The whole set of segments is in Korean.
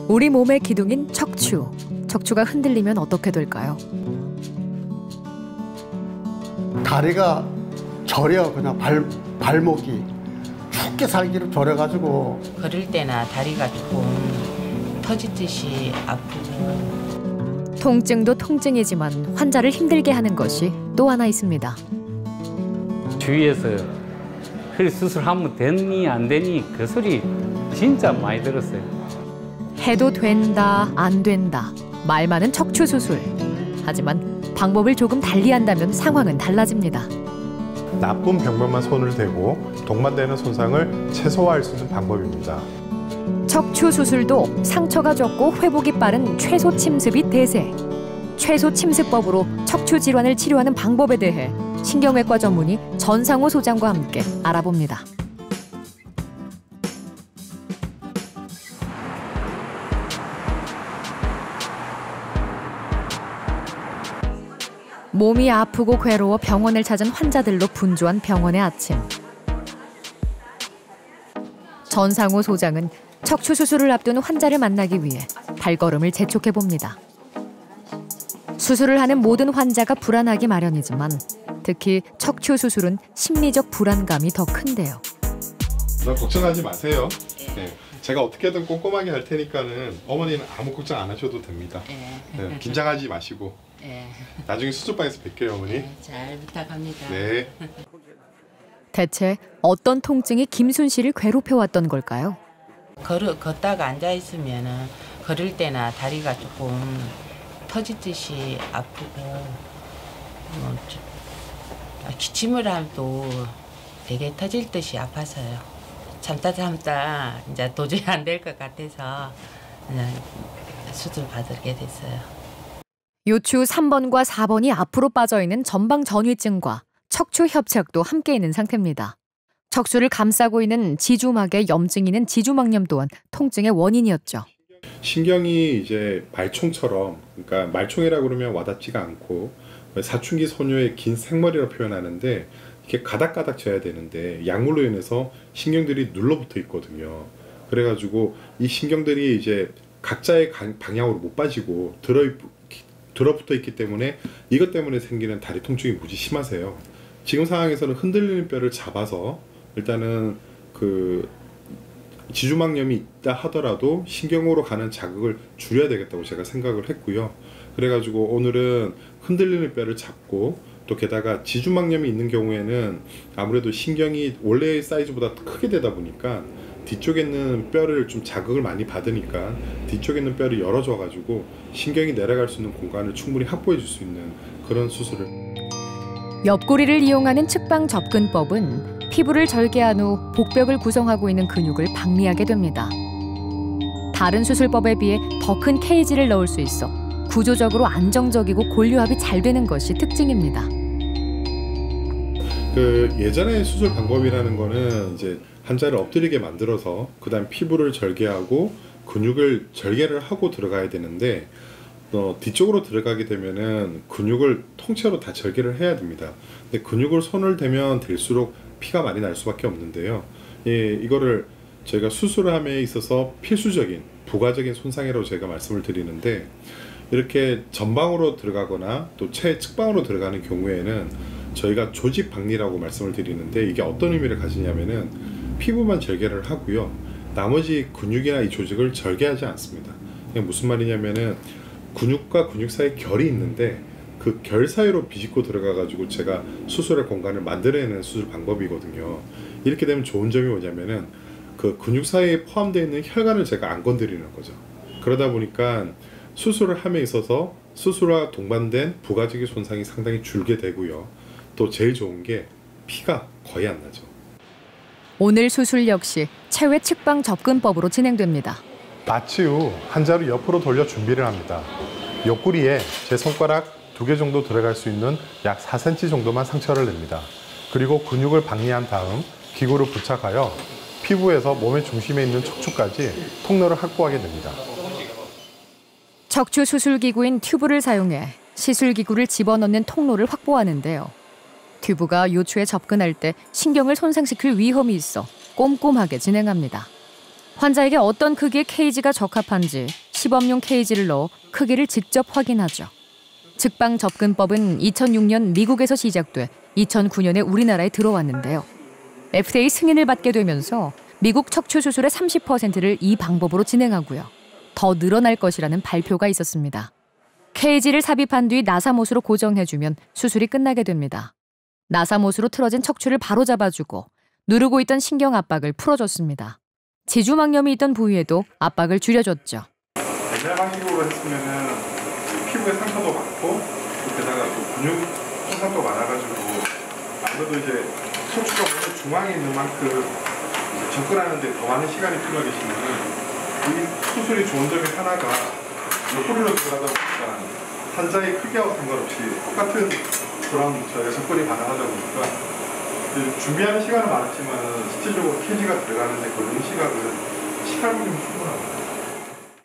우리 몸의 기둥인 척추. 척추가 흔들리면 어떻게 될까요? 다리가 저려, 그냥 발목이 죽게 살기로 저려가지고 걸을 때나 다리가 조금 터지듯이 아프고. 통증도 통증이지만 환자를 힘들게 하는 것이 또 하나 있습니다. 주위에서 허리 수술하면 되니 안 되니 그 소리 진짜 많이 들었어요. 해도 된다, 안 된다. 말 많은 척추 수술. 하지만 방법을 조금 달리한다면 상황은 달라집니다. 나쁜 병면만 손을 대고 동반되는 손상을 최소화할 수 있는 방법입니다. 척추 수술도 상처가 적고 회복이 빠른 최소 침습이 대세. 최소 침습법으로 척추 질환을 치료하는 방법에 대해 신경외과 전문의 전상호 소장과 함께 알아봅니다. 몸이 아프고 괴로워 병원을 찾은 환자들로 분주한 병원의 아침. 전상호 소장은 척추 수술을 앞둔 환자를 만나기 위해 발걸음을 재촉해봅니다. 수술을 하는 모든 환자가 불안하기 마련이지만 특히 척추 수술은 심리적 불안감이 더 큰데요. 걱정하지 마세요. 네. 제가 어떻게든 꼼꼼하게 할 테니까는 어머니는 아무 걱정 안 하셔도 됩니다. 네, 긴장하지 마시고. 나중에 수술방에서 뵐게요, 어머니. 네, 잘 부탁합니다. 네. 대체 어떤 통증이 김순 씨를 괴롭혀왔던 걸까요? 걷다가 앉아있으면 걸을 때나 다리가 조금 터지듯이 아프고 기침을 해도 되게 터질 듯이 아파서요. 참다 이제 도저히 안 될 것 같아서 그냥 수술 받게 됐어요. 요추 3번과 4번이 앞으로 빠져있는 전방 전위증과 척추 협착도 함께 있는 상태입니다. 척추를 감싸고 있는 지주막의 염증이는 지주막염 또한 통증의 원인이었죠. 신경이 이제 말총처럼, 그러니까 말총이라고 그러면 와닿지가 않고 사춘기 소녀의 긴 생머리라고 표현하는데 이렇게 가닥가닥 져야 되는데 약물로 인해서 신경들이 눌러붙어 있거든요. 그래가지고 이 신경들이 이제 각자의 방향으로 못 빠지고 들어붙어 있기 때문에 이것 때문에 생기는 다리 통증이 무지 심하세요. 지금 상황에서는 흔들리는 뼈를 잡아서 일단은 그 지주막염이 있다 하더라도 신경으로 가는 자극을 줄여야 되겠다고 제가 생각을 했고요. 그래가지고 오늘은 흔들리는 뼈를 잡고 또 게다가 지주막염이 있는 경우에는 아무래도 신경이 원래의 사이즈보다 크게 되다 보니까 뒤쪽에 있는 뼈를 좀 자극을 많이 받으니까 뒤쪽에 있는 뼈를 열어줘 가지고 신경이 내려갈 수 있는 공간을 충분히 확보해 줄 수 있는 그런 수술을. 옆구리를 이용하는 측방 접근법은 피부를 절개한 후 복벽을 구성하고 있는 근육을 박리하게 됩니다. 다른 수술법에 비해 더 큰 케이지를 넣을 수 있어 구조적으로 안정적이고 골류합이 잘 되는 것이 특징입니다. 예전의 수술 방법이라는 거는 이제 환자를 엎드리게 만들어서 그다음 피부를 절개하고 근육을 절개를 하고 들어가야 되는데 뒤쪽으로 들어가게 되면은 근육을 통째로 다 절개를 해야 됩니다. 근데 근육을 손을 대면 될수록 피가 많이 날 수밖에 없는데요. 이거를 저희가 수술을 함에 있어서 필수적인 부가적인 손상이라고 제가 말씀을 드리는데 이렇게 전방으로 들어가거나 또 최측방으로 들어가는 경우에는 저희가 조직 박리라고 말씀을 드리는데 이게 어떤 의미를 가지냐면은 피부만 절개를 하고요. 나머지 근육이나 이 조직을 절개하지 않습니다. 무슨 말이냐면은 근육과 근육 사이에 결이 있는데 그 결 사이로 비집고 들어가 가지고 제가 수술할 공간을 만들어내는 수술 방법이거든요. 이렇게 되면 좋은 점이 뭐냐면은 그 근육 사이에 포함되어 있는 혈관을 제가 안 건드리는 거죠. 그러다 보니까 수술을 함에 있어서 수술과 동반된 부가적인 손상이 상당히 줄게 되고요. 또 제일 좋은 게 피가 거의 안 나죠. 오늘 수술 역시 체외 측방 접근법으로 진행됩니다. 마취 후 환자를 옆으로 돌려 준비를 합니다. 옆구리에 제 손가락 2개 정도 들어갈 수 있는 약 4cm 정도만 상처를 냅니다. 그리고 근육을 박리한 다음 기구를 부착하여 피부에서 몸의 중심에 있는 척추까지 통로를 확보하게 됩니다. 척추 수술기구인 튜브를 사용해 시술기구를 집어넣는 통로를 확보하는데요. 튜브가 요추에 접근할 때 신경을 손상시킬 위험이 있어 꼼꼼하게 진행합니다. 환자에게 어떤 크기의 케이지가 적합한지 시범용 케이지를 넣어 크기를 직접 확인하죠. 측방 접근법은 2006년 미국에서 시작돼 2009년에 우리나라에 들어왔는데요. FDA 승인을 받게 되면서 미국 척추 수술의 30%를 이 방법으로 진행하고요. 더 늘어날 것이라는 발표가 있었습니다. 케이지를 삽입한 뒤 나사못으로 고정해주면 수술이 끝나게 됩니다. 나사못으로 틀어진 척추를 바로 잡아주고 누르고 있던 신경 압박을 풀어줬습니다. 지주막염이 있던 부위에도 압박을 줄여줬죠. 옛날 방식으로 했으면은 피부에 상처도 많고 게다가 또 근육 손상도 많아가지고 아무래도 이제 척추가 몸의 중앙에 있는 만큼 이제 접근하는데 더 많은 시간이 필요하게 되시면은 이 수술이 좋은 점이 하나가 옆구리로 들어가다 보니까 환자의 크기하고 상관없이 똑같은 그런 저희가 접근이 가능하다 보니까 준비하는 시간은 많았지만 실질적으로 케이지가 들어가는데 걸리는 시간은 충분합니다.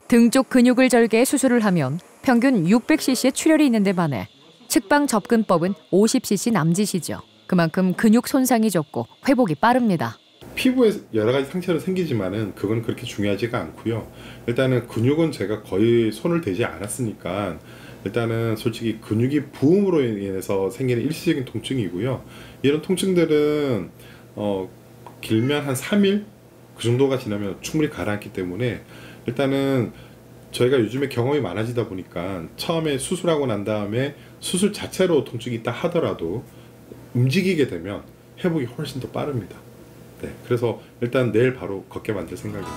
등 쪽 근육을 절개해 수술을 하면 평균 600cc의 출혈이 있는데 반해 측방 접근법은 50cc 남짓이죠. 그만큼 근육 손상이 적고 회복이 빠릅니다. 피부에 여러 가지 상처는 생기지만은 그건 그렇게 중요하지가 않고요. 일단은 근육은 제가 거의 손을 대지 않았으니까 일단은 솔직히 근육이 부음으로 인해서 생기는 일시적인 통증이고요. 이런 통증들은 길면 한 3일 그 정도가 지나면 충분히 가라앉기 때문에 일단은 저희가 요즘에 경험이 많아지다 보니까 처음에 수술하고 난 다음에 수술 자체로 통증이 있다 하더라도 움직이게 되면 회복이 훨씬 더 빠릅니다. 네, 그래서 일단 내일 바로 걷게 만들 생각입니다.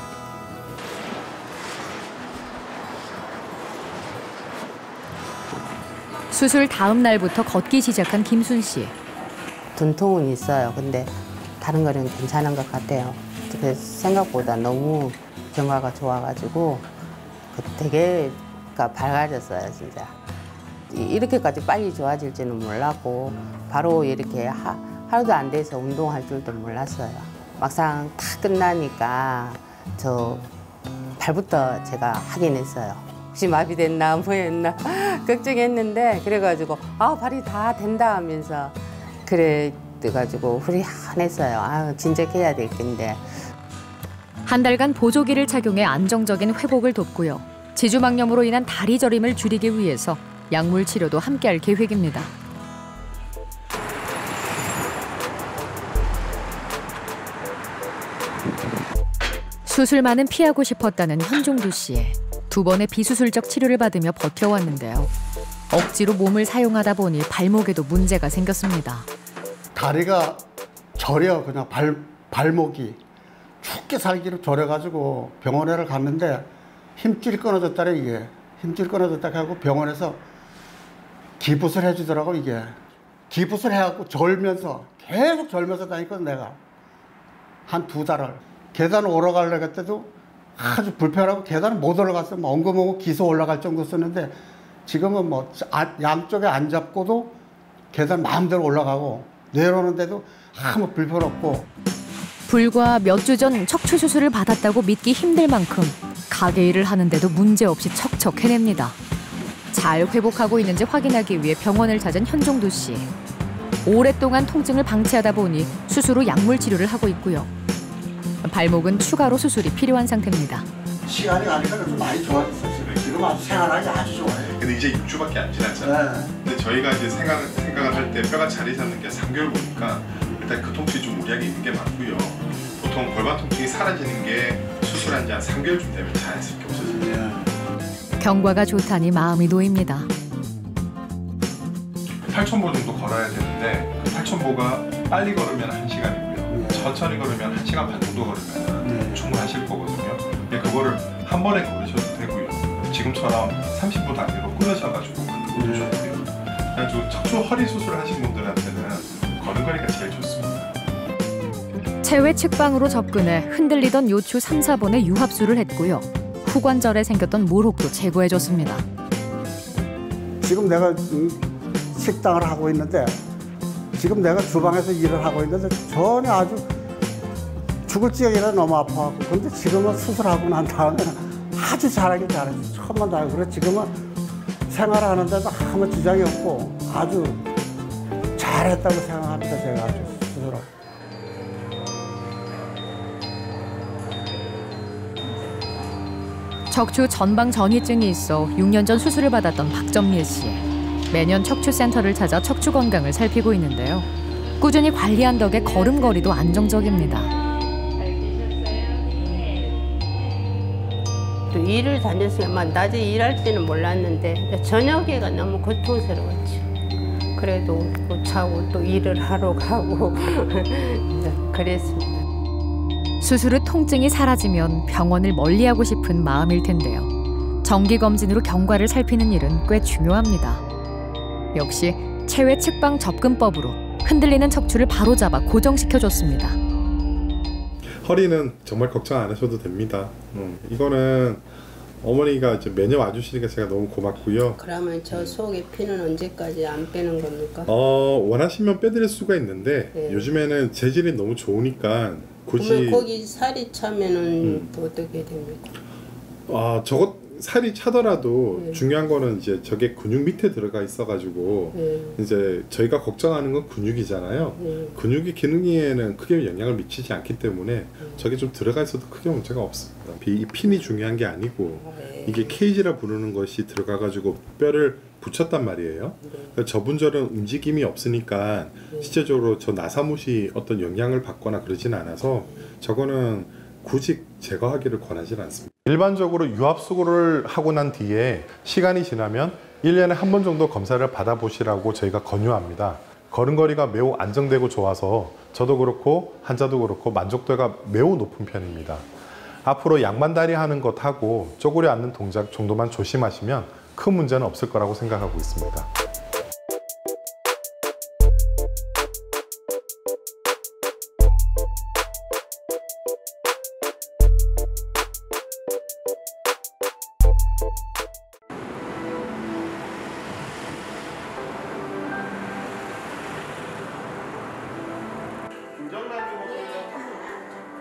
수술 다음 날부터 걷기 시작한 김순 씨. 전통은 있어요. 근데 다른 거는 괜찮은 것 같아요. 그래서 생각보다 너무 경과가 좋아가지고 되게 밝아졌어요, 진짜. 이렇게까지 빨리 좋아질지는 몰랐고 바로 이렇게 하루도 안 돼서 운동할 줄도 몰랐어요. 막상 다 끝나니까 저 발부터 제가 확인했어요. 혹시 마비됐나 뭐였나 걱정했는데 그래가지고 발이 다 된다 하면서 그래가지고 후련했어요. 진작해야 될 텐데. 한 달간 보조기를 착용해 안정적인 회복을 돕고요. 지주막염으로 인한 다리 저림을 줄이기 위해서 약물 치료도 함께할 계획입니다. 수술만은 피하고 싶었다는 현종두 씨. 2번의 비수술적 치료를 받으며 버텨왔는데요. 억지로 몸을 사용하다 보니 발목에도 문제가 생겼습니다. 다리가 저려 그냥 발목이 죽게 살기로 저려가지고 병원에 갔는데 힘줄이 끊어졌다래. 이게 힘줄이 끊어졌다 하고 병원에서 기부술 해주더라고. 이게 기부술 해갖고 계속 절면서 다녔거든. 내가 한 2달을 계단 올라가려고 했때도 아주 불편하고 계단을 못 올라갔어. 엉금엉금 기소 올라갈 정도였는데 지금은 양쪽에 안 잡고도 계단 마음대로 올라가고 내려오는데도 아무 불편 없고. 불과 몇 주 전 척추 수술을 받았다고 믿기 힘들 만큼 가게 일을 하는데도 문제없이 척척 해냅니다. 잘 회복하고 있는지 확인하기 위해 병원을 찾은 현종두 씨. 오랫동안 통증을 방치하다 보니 수술 후 약물 치료를 하고 있고요. 발목은 추가로 수술이 필요한 상태입니다. 시간이 가니까 좀 많이 좋아졌어. 지금 아주 생활하기 아주 좋아요. 근데 이제 6주밖에 안 지났잖아요. 네. 근데 저희가 이제 생각을 할 때 뼈가 자리 잡는 게 3개월 보니까 일단 그 통증이 좀 무리하게 있는 게 많고요. 보통 골반 통증이 사라지는 게 수술한 지 한 3개월쯤 되면 자연스럽게 없어집니다. 경과가 좋다니 마음이 놓입니다. 8,000보 정도 걸어야 되는데 8,000보가 빨리 걸으면 1시간이고요. 천천히 걸으면 1시간 반 정도 걸으면 충분하실 거거든요. 근데 그거를 한 번에 걸으셔도 되고요. 지금처럼 30보 단위로 끊으셔가지고 그것도 좋고요. 그래가지고 척추 허리 수술을 하신 분들한테는 걷는 거리가 제일 좋습니다. 체외 측방으로 접근해 흔들리던 요추 3, 4번에 유합술을 했고요. 후관절에 생겼던 물혹도 제거해줬습니다. 지금 내가 식당을 하고 있는데 지금 내가 주방에서 일을 하고 있는데 전혀 아주 죽을 지경이라 너무 아파하고 근데 지금은 수술하고 난 다음에는 아주 잘하긴 잘했어. 천만 다행이고 그래 지금은 생활하는데도 아무 지장이 없고 아주 잘했다고 생각합니다. 제가 아주 스스로. 척추 전방 전이증이 있어 6년 전 수술을 받았던 박점례 씨. 매년 척추센터를 찾아 척추 건강을 살피고 있는데요. 꾸준히 관리한 덕에 걸음걸이도 안정적입니다. 또 일을 다녔으면 낮에 일할 때는 몰랐는데 저녁에가 너무 고통스러웠죠. 그래도 또 자고 또 일을 하러 가고 그랬습니다. 수술 후 통증이 사라지면 병원을 멀리하고 싶은 마음일 텐데요. 정기검진으로 경과를 살피는 일은 꽤 중요합니다. 역시 체외 측방 접근법으로 흔들리는 척추를 바로잡아 고정시켜줬습니다. 허리는 정말 걱정 안 하셔도 됩니다. 이거는 어머니가 이제 매년 와주시니까 제가 너무 고맙고요. 그러면 저 속에 피는 언제까지 안 빼는 겁니까? 원하시면 빼드릴 수가 있는데 네. 요즘에는 재질이 너무 좋으니까 굳이. 그러면 거기 살이 차면은 어떻게 됩니까? 저것 살이 차더라도 네. 중요한 거는 이제 저게 근육 밑에 들어가 있어가지고 이제 저희가 걱정하는 건 근육이잖아요. 근육이 기능에는 크게 영향을 미치지 않기 때문에 저게 좀 들어가 있어도 크게 문제가 없습니다. 이 핀이 중요한 게 아니고 이게 케이지라 부르는 것이 들어가가지고 뼈를 붙였단 말이에요. 저분절은 움직임이 없으니까 실제적으로 저 나사못이 어떤 영향을 받거나 그러진 않아서 저거는 굳이 제거하기를 권하지는 않습니다. 일반적으로 유압수술을 하고 난 뒤에 시간이 지나면 1년에 한 번 정도 검사를 받아보시라고 저희가 권유합니다. 걸음걸이가 매우 안정되고 좋아서 저도 그렇고 환자도 그렇고 만족도가 매우 높은 편입니다. 앞으로 양반다리 하는 것하고 쪼그려 앉는 동작 정도만 조심하시면 큰 문제는 없을 거라고 생각하고 있습니다.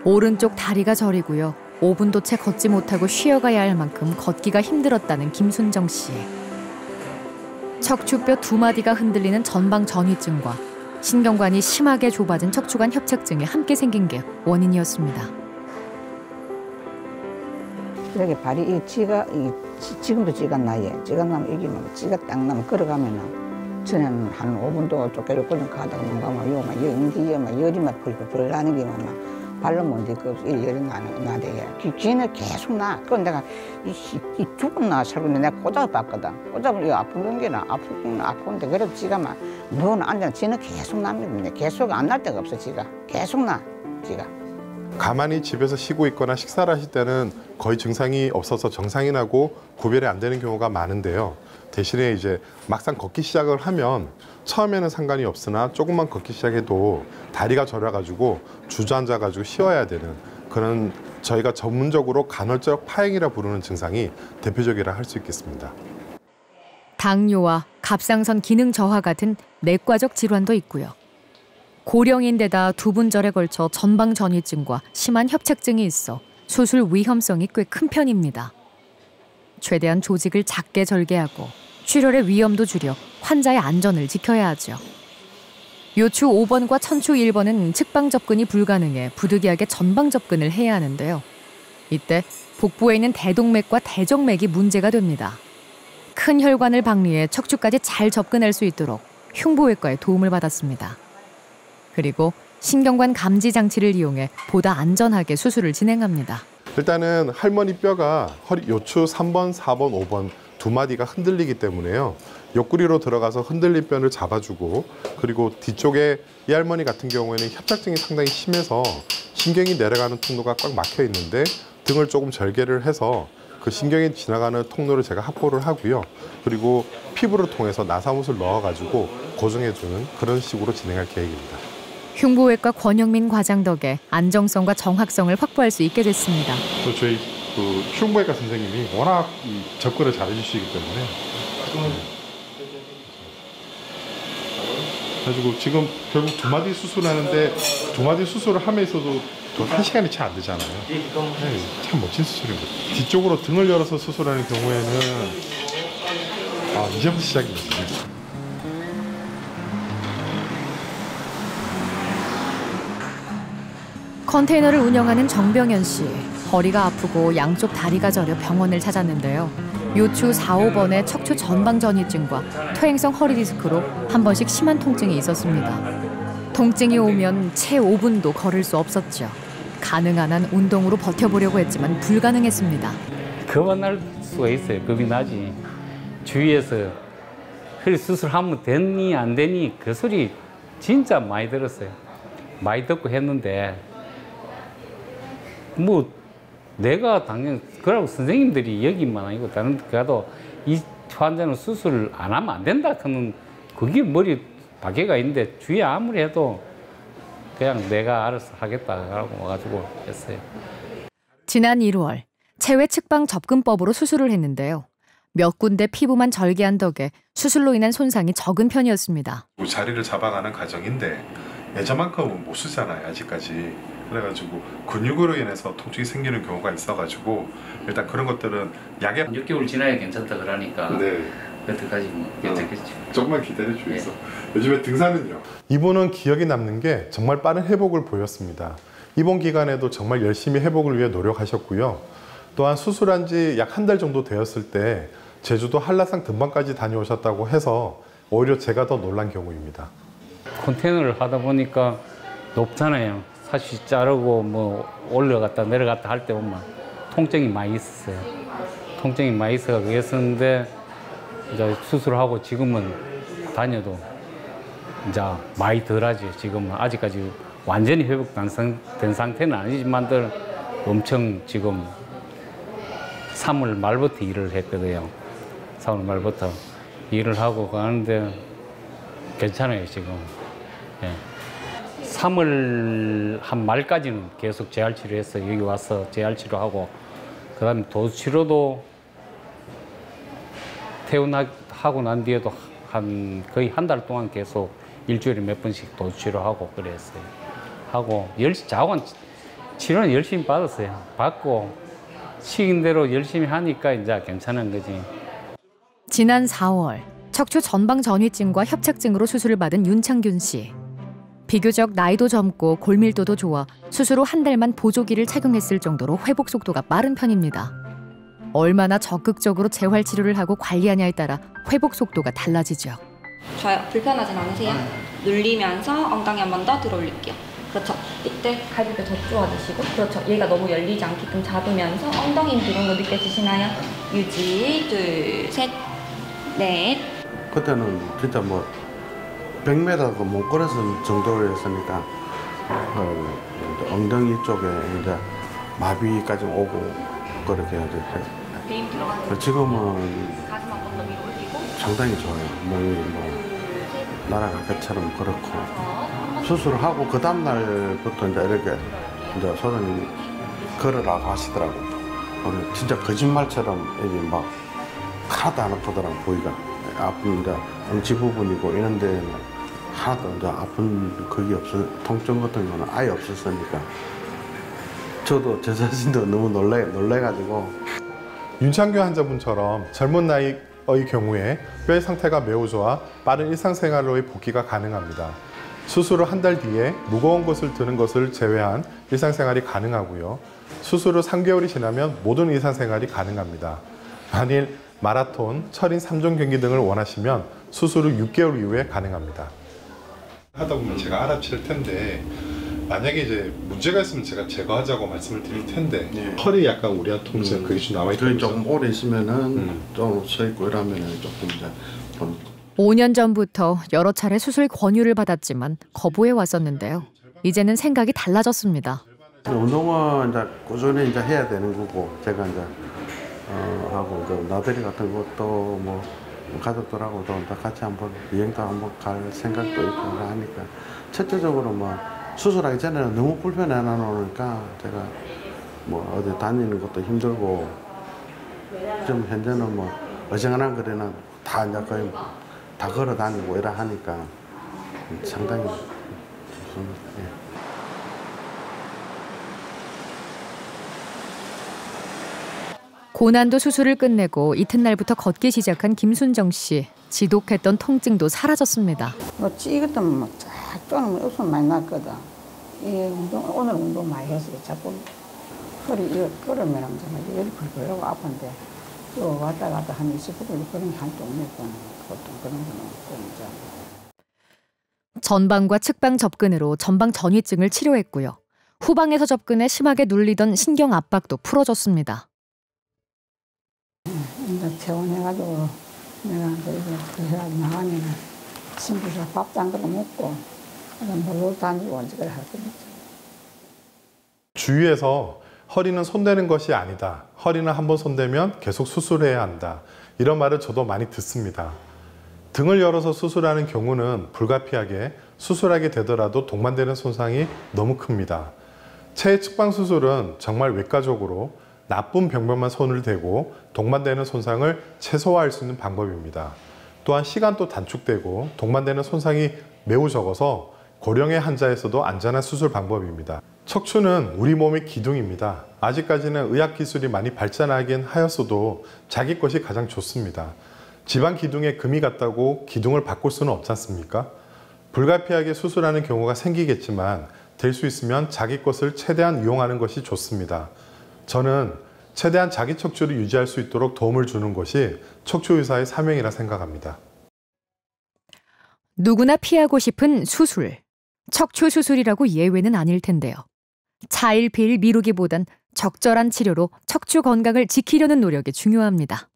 오른쪽 다리가 저리고요. 5분도 채 걷지 못하고 쉬어가야 할 만큼 걷기가 힘들었다는 김순정 씨. 척추뼈 2마디가 흔들리는 전방 전이증과 신경관이 심하게 좁아진 척추관 협착증이 함께 생긴 게 원인이었습니다. 이렇게 발이 지금도 찌가 나요. 찌가 나면 이게 막 찌가 딱 나면 걸어가면은 저는 한 5분도 쫓겨놓고 가다가 뭔가 요막 연기에 막 열이 막 불불 나는 게 막 발로 못 딛고 열이 나대. 쥐는 계속 나. 그건 내가 이 죽었나 살았는데 내가 꼬잡을 봤거든. 꼬잡을 이거 아픈 게나 아픈데 그래도 쥐가 막 누워는 앉아. 쥐는 계속 납니다. 계속 안 날 데가 없어 쥐가. 계속 나 쥐가. 가만히 집에서 쉬고 있거나 식사를 하실 때는 거의 증상이 없어서 정상이 나고 구별이 안 되는 경우가 많은데요. 대신에 이제 막상 걷기 시작을 하면 처음에는 상관이 없으나 조금만 걷기 시작해도 다리가 저려가지고 주저앉아가지고 쉬어야 되는 그런 저희가 전문적으로 간헐적 파행이라 부르는 증상이 대표적이라 할 수 있겠습니다. 당뇨와 갑상선 기능 저하 같은 내과적 질환도 있고요. 고령인데다 2분절에 걸쳐 전방 전이증과 심한 협착증이 있어 수술 위험성이 꽤 큰 편입니다. 최대한 조직을 작게 절개하고 출혈의 위험도 줄여 환자의 안전을 지켜야 하죠. 요추 5번과 천추 1번은 측방 접근이 불가능해 부득이하게 전방 접근을 해야 하는데요. 이때 복부에 있는 대동맥과 대정맥이 문제가 됩니다. 큰 혈관을 박리해 척추까지 잘 접근할 수 있도록 흉부외과의 도움을 받았습니다. 그리고 신경관 감지 장치를 이용해 보다 안전하게 수술을 진행합니다. 일단은 할머니 뼈가 허리 요추 3번, 4번, 5번 2마디가 흔들리기 때문에요. 옆구리로 들어가서 흔들린 뼈를 잡아주고 그리고 뒤쪽에 이 할머니 같은 경우에는 협착증이 상당히 심해서 신경이 내려가는 통로가 꽉 막혀 있는데 등을 조금 절개를 해서 그 신경이 지나가는 통로를 제가 확보를 하고요. 그리고 피부를 통해서 나사못을 넣어가지고 고정해주는 그런 식으로 진행할 계획입니다. 흉부외과 권영민 과장 덕에 안정성과 정확성을 확보할 수 있게 됐습니다. 또 저희 흉부외과 선생님이 워낙 접근을 잘 해주시기 때문에 그래가지고 지금 결국 2마디 수술하는데 2마디 수술을 함에서도 1시간이 채 안 되잖아요. 네, 참 멋진 수술입니다. 뒤쪽으로 등을 열어서 수술하는 경우에는 이제부터 시작입니다. 컨테이너를 운영하는 정병현 씨. 허리가 아프고 양쪽 다리가 저려 병원을 찾았는데요. 요추 4, 5번의 척추 전방전이증과 퇴행성 허리 디스크로 한 번씩 심한 통증이 있었습니다. 통증이 오면 채 5분도 걸을 수 없었죠. 가능한 한 운동으로 버텨보려고 했지만 불가능했습니다. 겁이 날 수가 있어요. 겁이 나지. 주위에서 허리 수술하면 되니 안 되니 그 소리 진짜 많이 들었어요. 많이 듣고 했는데 뭐 내가 당연히 그러고 선생님들이 여기만 아니고 다른 데 가도 이 환자는 수술 안 하면 안 된다 하는 그게 머리 박해가 있는데 주위에 아무리 해도 그냥 내가 알아서 하겠다 하고 와가지고 했어요. 지난 1월 체외 측방 접근법으로 수술을 했는데요. 몇 군데 피부만 절개한 덕에 수술로 인한 손상이 적은 편이었습니다. 자리를 잡아가는 과정인데 예전만큼은 못 쓰잖아요, 아직까지. 그래가지고 근육으로 인해서 통증이 생기는 경우가 있어가지고 일단 그런 것들은 약에 6개월 지나야 괜찮다 그러니까 네. 그때까지 뭐 괜찮겠죠. 조금만 기다려 주겠어. 요즘에 등산은요? 이분은 기억이 남는 게 정말 빠른 회복을 보였습니다. 입원 기간에도 정말 열심히 회복을 위해 노력하셨고요. 또한 수술한 지 약 한 달 정도 되었을 때 제주도 한라산 등반까지 다녀오셨다고 해서 오히려 제가 더 놀란 경우입니다. 컨테이너를 하다 보니까 높잖아요. 사실 자르고 뭐 올라갔다 내려갔다 할 때 보면 통증이 많이 있었어요. 통증이 많이 있어서 그랬었는데 이제 수술하고 지금은 다녀도 이제 많이 덜하죠. 지금은 아직까지 완전히 회복된 상태는 아니지만들 엄청 지금 3월 말부터 일을 했거든요. 3월 말부터 일을 하고 가는데 괜찮아요 지금. 예. 3월 한 말까지는 계속 재활 치료했어요. 여기 와서 재활 치료하고 그다음에 도수 치료도 퇴원하고 난 뒤에도 거의 한 달 동안 계속 일주일에 몇 번씩 도수 치료하고 그랬어요. 하고 자원 치료는 열심히 받았어요. 받고 시킨 대로 열심히 하니까 이제 괜찮은 거지. 지난 4월 척추 전방 전이증과 협착증으로 수술을 받은 윤창균 씨. 비교적 나이도 젊고 골밀도도 좋아 수술 후 한 달만 보조기를 착용했을 정도로 회복 속도가 빠른 편입니다. 얼마나 적극적으로 재활 치료를 하고 관리하냐에 따라 회복 속도가 달라지죠. 좋아요. 불편하진 않으세요? 눌리면서 엉덩이 한 번 더 들어 올릴게요. 그렇죠. 이때 갈비뼈 젖주어주시고 그렇죠. 얘가 너무 열리지 않게끔 잡으면서 엉덩이 힘 들어온 거 느껴지시나요? 유지, 둘, 셋, 넷. 그때는 진짜 뭐 100m도 못 걸었을 정도였으니까 엉덩이 쪽에 이제 마비까지 오고 그렇게 해서 지금은 가슴 한 번 더 위로 올리고 상당히 좋아요. 몸이 뭐 날아갈 것처럼 그렇고 수술하고 그 다음 날부터 이제 이렇게 이제 소장님 걸으라고 하시더라고. 진짜 거짓말처럼 여기 막 하나도 안 아프더라고. 보기가 아픈 이제 엉치 부분이고 이런 데는 하나도 이제 아픈 그게 통증 같은 거는 아예 없었으니까 저도 제 자신도 너무 놀래가지고. 윤창규 환자분처럼 젊은 나이의 경우에 뼈의 상태가 매우 좋아 빠른 일상생활로의 복귀가 가능합니다. 수술 후 한 달 뒤에 무거운 것을 드는 것을 제외한 일상생활이 가능하고요. 수술 후 3개월이 지나면 모든 일상생활이 가능합니다. 만일 마라톤, 철인 3종 경기 등을 원하시면 수술 후 6개월 이후에 가능합니다. 하다 보면 제가 알아챌 텐데 만약에 이제 문제가 있으면 제가 제거하자고 말씀을 드릴 텐데 허리 약간 우리한 통증 그게 좀 남아있던 거죠? 조금 오래 있으면은 좀 서 있고 이러면은 조금 이제 5년 전부터 여러 차례 수술 권유를 받았지만 거부해 왔었는데요. 이제는 생각이 달라졌습니다. 운동은 이제 꾸준히 이제 해야 되는 거고 제가 이제 하고 이제 나들이 같은 것도 뭐 가족들하고도 같이 한번 여행도 한번 갈 생각도 있고 하니까 첫째적으로 뭐 수술하기 전에는 너무 불편해 놓으니까 제가 뭐 어디 다니는 것도 힘들고 좀 현재는 뭐 어지간한 거리는 다 이제 거의 다 걸어 다니고 이래 하니까 상당히 좋습니다. 예. 고난도 수술을 끝내고 이튿날부터 걷기 시작한 김순정 씨. 지독했던 통증도 사라졌습니다. 뭐 찌그러면 쫙 쪼는 웃음 많이 났거든. 오늘 운동 많이 했어요. 자꾸 허리 이거 걸으면 정말 열이 벌벌하고 아픈데 또 왔다 갔다 한 20분 그런 한쪽 내고는 보통 그런 건 없고 이제. 전방과 측방 접근으로 전방 전이증을 치료했고요. 후방에서 접근해 심하게 눌리던 신경 압박도 풀어줬습니다. 이제 퇴원해가지고 내가 이제 그 회사 나가면 친구들 밥도 안 그래 먹고 물로 다니고 이제 그래 할 겁니다. 주위에서 허리는 손대는 것이 아니다. 허리는 한번 손대면 계속 수술해야 한다. 이런 말을 저도 많이 듣습니다. 등을 열어서 수술하는 경우는 불가피하게 수술하게 되더라도 동반되는 손상이 너무 큽니다. 체해 측방 수술은 정말 외과적으로 나쁜 병변만 손을 대고 동반되는 손상을 최소화할 수 있는 방법입니다. 또한 시간도 단축되고 동반되는 손상이 매우 적어서 고령의 환자에서도 안전한 수술 방법입니다. 척추는 우리 몸의 기둥입니다. 아직까지는 의학기술이 많이 발전하긴 하였어도 자기 것이 가장 좋습니다. 지방 기둥에 금이 갔다고 기둥을 바꿀 수는 없지 않습니까? 불가피하게 수술하는 경우가 생기겠지만 될 수 있으면 자기 것을 최대한 이용하는 것이 좋습니다. 저는 최대한 자기 척추를 유지할 수 있도록 도움을 주는 것이 척추의사의 사명이라 생각합니다. 누구나 피하고 싶은 수술. 척추 수술이라고 예외는 아닐 텐데요. 차일피일 미루기보단 적절한 치료로 척추 건강을 지키려는 노력이 중요합니다.